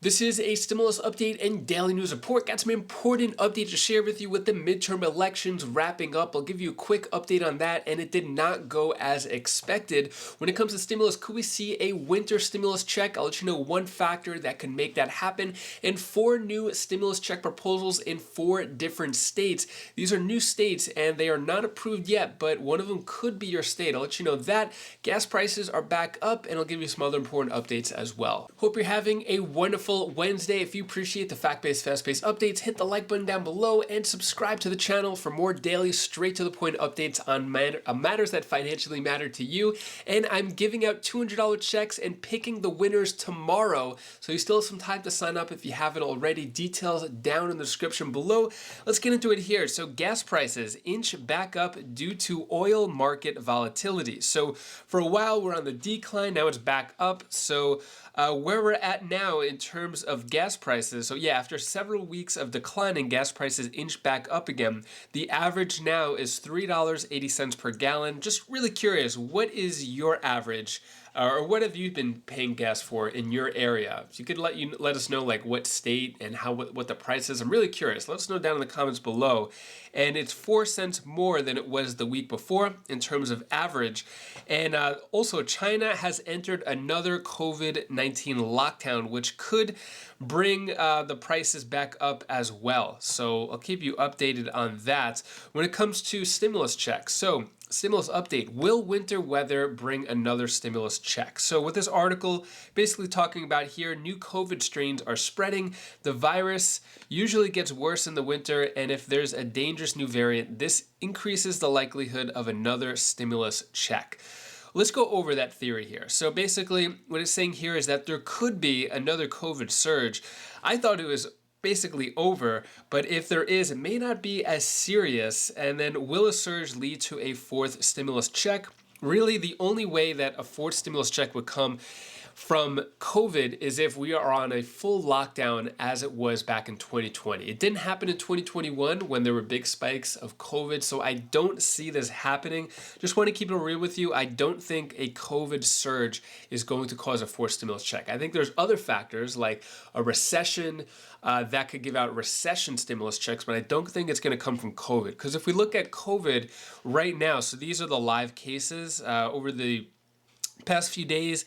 This is a stimulus update and daily news report. Got some important updates to share with you with the midterm elections wrapping up. I'll give you a quick update on that, and it did not go as expected. When it comes to stimulus, could we see a winter stimulus check? I'll let you know one factor that can make that happen, and 4 new stimulus check proposals in 4 different states. These are new states, and they are not approved yet, but one of them could be your state. I'll let you know that. Gas prices are back up, and I'll give you some other important updates as well. Hope you're having a wonderful Wednesday. If you appreciate the fact-based, fast-paced updates, hit the like button down below and subscribe to the channel for more daily, straight-to-the-point updates on matters that financially matter to you. And I'm giving out $200 checks and picking the winners tomorrow, so you still have some time to sign up if you haven't already. Details down in the description below. Let's get into it here. So gas prices inch back up due to oil market volatility. So for a while we're on the decline, now it's back up. So where we're at now in terms of gas prices, so yeah, after several weeks of declining, gas prices inch back up again. The average now is $3.80 per gallon. Just really curious, what is your average? Or what have you been paying gas for in your area? If you could let us know like what state and what the price is. I'm really curious. Let us know down in the comments below. And it's 4 cents more than it was the week before in terms of average. And also China has entered another COVID-19 lockdown, which could bring the prices back up as well. So I'll keep you updated on that. When it comes to stimulus checks, so stimulus update, will winter weather bring another stimulus check? So what this article basically talking about here, new COVID strains are spreading. The virus usually gets worse in the winter, and if there's a dangerous new variant, this increases the likelihood of another stimulus check. Let's go over that theory here. So basically what it's saying here is that there could be another COVID surge. I thought it was basically over, but if there is, it may not be as serious. And then will a surge lead to a 4th stimulus check? Really, the only way that a 4th stimulus check would come from COVID is if we are on a full lockdown as it was back in 2020. It didn't happen in 2021 when there were big spikes of COVID, so I don't see this happening. Just want to keep it real with you. I don't think a COVID surge is going to cause a 4th stimulus check. I think there's other factors like a recession that could give out recession stimulus checks, but I don't think it's going to come from COVID. Because if we look at COVID right now, so these are the live cases over the past few days,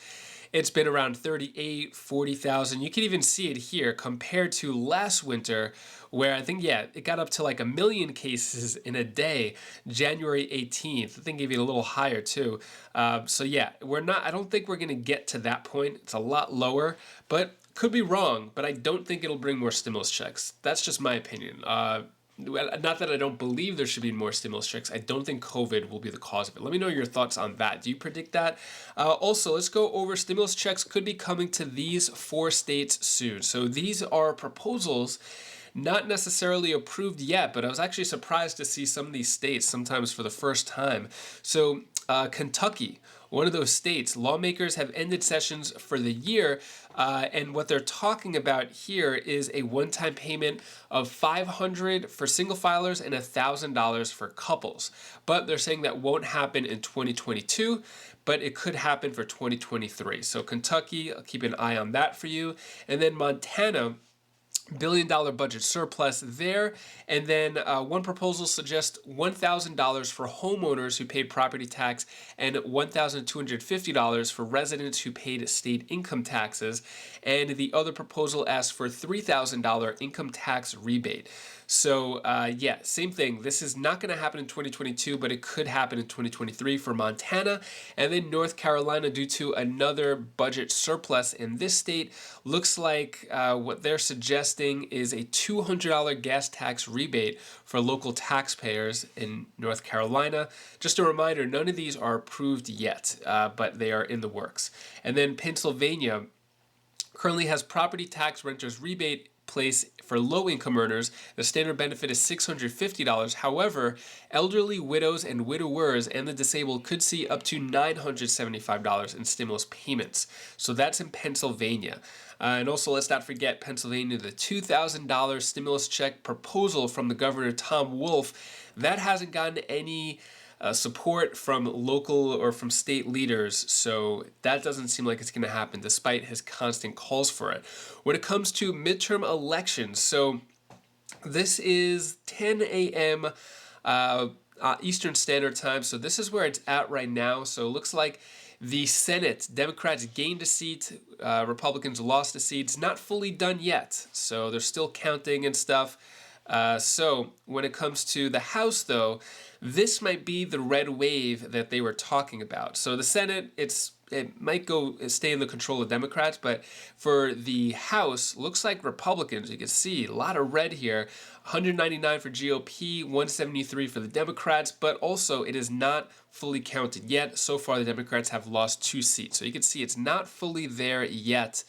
it's been around 38, 40,000. You can even see it here compared to last winter where I think, yeah, it got up to like 1 million cases in a day, January 18th. I think even a little higher too. So yeah, I don't think we're gonna get to that point. It's a lot lower, but could be wrong, but I don't think it'll bring more stimulus checks. That's just my opinion. Not that I don't believe there should be more stimulus checks. I don't think COVID will be the cause of it. Let me know your thoughts on that. Do you predict that? Also, let's go over stimulus checks could be coming to these 4 states soon. So these are proposals not necessarily approved yet, but I was actually surprised to see some of these states sometimes for the first time. So Kentucky, one of those states, lawmakers have ended sessions for the year, and what they're talking about here is a one-time payment of $500 for single filers and $1,000 for couples. But they're saying that won't happen in 2022, but it could happen for 2023. So Kentucky, I'll keep an eye on that for you. And then Montana, $1 billion budget surplus there. And then one proposal suggests $1,000 for homeowners who paid property tax and $1,250 for residents who paid state income taxes. And the other proposal asks for $3,000 income tax rebate. So yeah, same thing. This is not going to happen in 2022, but it could happen in 2023 for Montana. And then North Carolina, due to another budget surplus in this state, looks like what they're suggesting is a $200 gas tax rebate for local taxpayers in North Carolina. Just a reminder, none of these are approved yet, but they are in the works. And then Pennsylvania currently has property tax renters rebate place for low-income earners. The standard benefit is $650. However, elderly widows and widowers and the disabled could see up to $975 in stimulus payments. So that's in Pennsylvania. And also, let's not forget Pennsylvania, the $2,000 stimulus check proposal from the governor, Tom Wolf, that hasn't gotten any support from local or from state leaders. So that doesn't seem like it's going to happen despite his constant calls for it. When it comes to midterm elections, so this is 10 a.m. Eastern Standard Time. So this is where it's at right now. So it looks like the Senate, Democrats gained a seat, Republicans lost a seat. It's not fully done yet, so they're still counting and stuff. So when it comes to the House, though, this might be the red wave that they were talking about. So the Senate, it might stay in the control of Democrats, but for the House, looks like Republicans. You can see a lot of red here. 199 for GOP, 173 for the Democrats, but also it is not fully counted yet. So far, the Democrats have lost 2 seats. So you can see it's not fully there yet.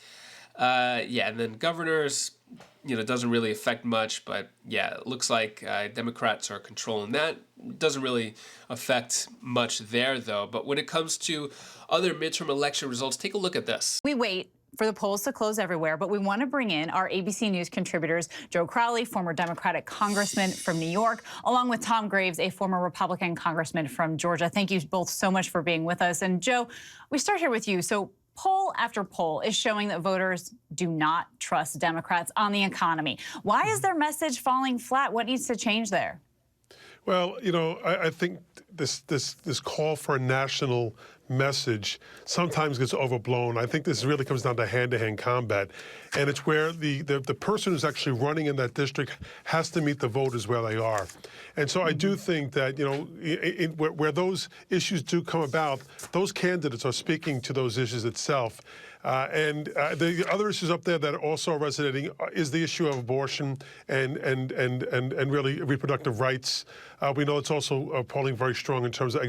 And then governors, it doesn't really affect much, but yeah, it looks like Democrats are controlling that. Doesn't really affect much there, though. But when it comes to other midterm election results, take a look at this. We wait for the polls to close everywhere, but we want to bring in our ABC News contributors, Joe Crowley, former Democratic congressman from New York, along with Tom Graves, a former Republican congressman from Georgia. Thank you both so much for being with us. And Joe, we start here with you. So poll after poll is showing that voters do not trust Democrats on the economy. Why is their message falling flat? What needs to change there? Well, I think this call for a national message sometimes gets overblown. I think this really comes down to hand-to-hand combat, and it's where the person who's actually running in that district has to meet the voters where they are. And so I do think that, where those issues do come about, those candidates are speaking to those issues itself. And the other issues up there that are also resonating is the issue of abortion and really reproductive rights. We know it's also polling very strong in terms of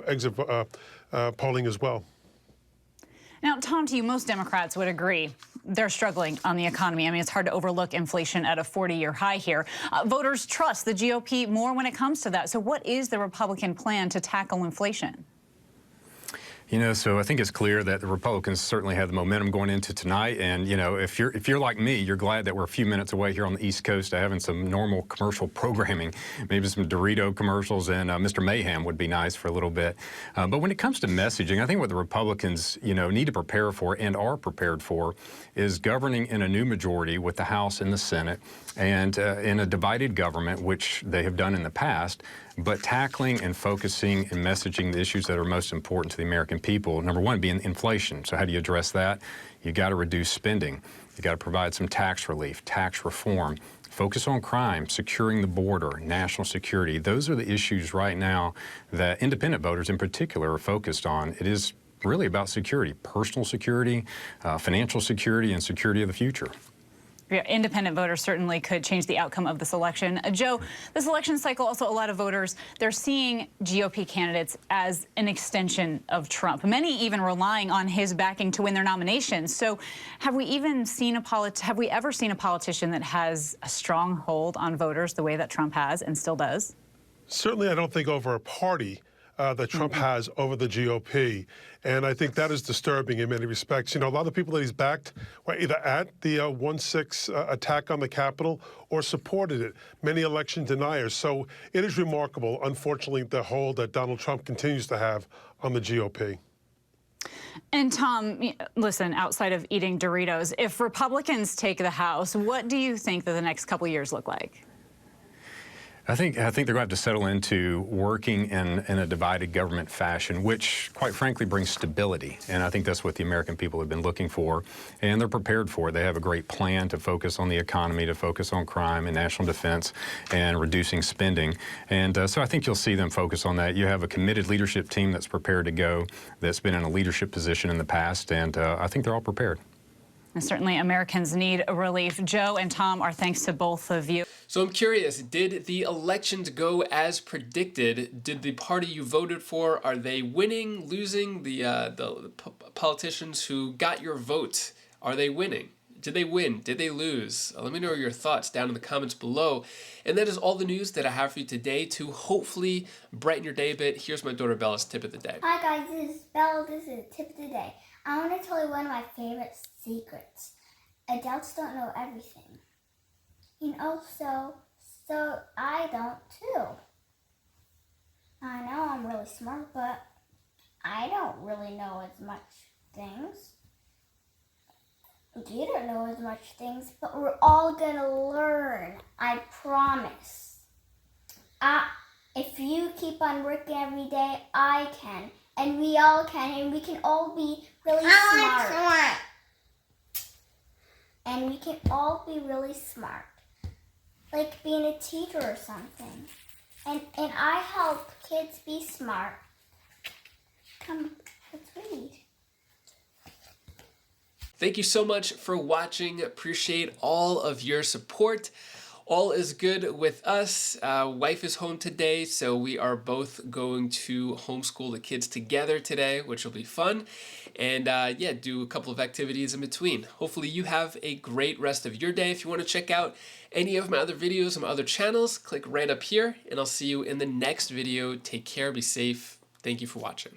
exit polling as well. Now, Tom, to you, most Democrats would agree they're struggling on the economy. I mean, it's hard to overlook inflation at a 40-year high here. Voters trust the GOP more when it comes to that. So what is the Republican plan to tackle inflation? So I think it's clear that the Republicans certainly have the momentum going into tonight. And, if you're like me, you're glad that we're a few minutes away here on the East Coast to having some normal commercial programming, maybe some Dorito commercials, and Mr. Mayhem would be nice for a little bit. But when it comes to messaging, I think what the Republicans, need to prepare for and are prepared for is governing in a new majority with the House and the Senate and in a divided government, which they have done in the past, but tackling and focusing and messaging the issues that are most important to the American people. Number one being inflation. So how do you address that? You got to reduce spending. You got to provide some tax relief, tax reform, focus on crime, securing the border, national security. Those are the issues right now that independent voters in particular are focused on. It is really about security, personal security, financial security, and security of the future. Yeah, independent voters certainly could change the outcome of this election. Joe, this election cycle, also a lot of voters, they're seeing GOP candidates as an extension of Trump, many even relying on his backing to win their nominations. So have we ever seen a politician that has a strong hold on voters the way that Trump has and still does? Certainly, I don't think over a party that Trump has over the GOP. And I think that is disturbing in many respects. A lot of the people that he's backed were either at the 1/6 attack on the Capitol or supported it, many election deniers. So it is remarkable, unfortunately, the hold that Donald Trump continues to have on the GOP. And Tom, listen, outside of eating Doritos, if Republicans take the House, what do you think that the next couple years look like? I think they're going to have to settle into working in a divided government fashion, which, quite frankly, brings stability. And I think that's what the American people have been looking for, and they're prepared for it. They have a great plan to focus on the economy, to focus on crime and national defense, and reducing spending. And so I think you'll see them focus on that. You have a committed leadership team that's prepared to go, that's been in a leadership position in the past, and I think they're all prepared. And certainly Americans need a relief. Joe and Tom, our thanks to both of you. So I'm curious, did the elections go as predicted? Did the party you voted for, are they winning, losing? The politicians who got your vote, are they winning? Did they win? Did they lose? Let me know your thoughts down in the comments below. And that is all the news that I have for you today to hopefully brighten your day a bit. Here's my daughter Bella's tip of the day. Hi guys, this is Bella. This is tip of the day. I want to tell you one of my favorite secrets. Adults don't know everything. So I don't too. I know I'm really smart, but I don't really know as much things. You don't know as much things, but we're all gonna learn. I promise. If you keep on working every day, I can. And we all can, and we can all be really smart. And we can all be really smart. Like being a teacher or something. And I help kids be smart. Come, let's read. Thank you so much for watching. Appreciate all of your support. All is good with us. Wife is home today, so we are both going to homeschool the kids together today, which will be fun. And yeah, do a couple of activities in between. Hopefully you have a great rest of your day. If you want to check out any of my other videos on my other channels, click right up here, and I'll see you in the next video. Take care, be safe. Thank you for watching.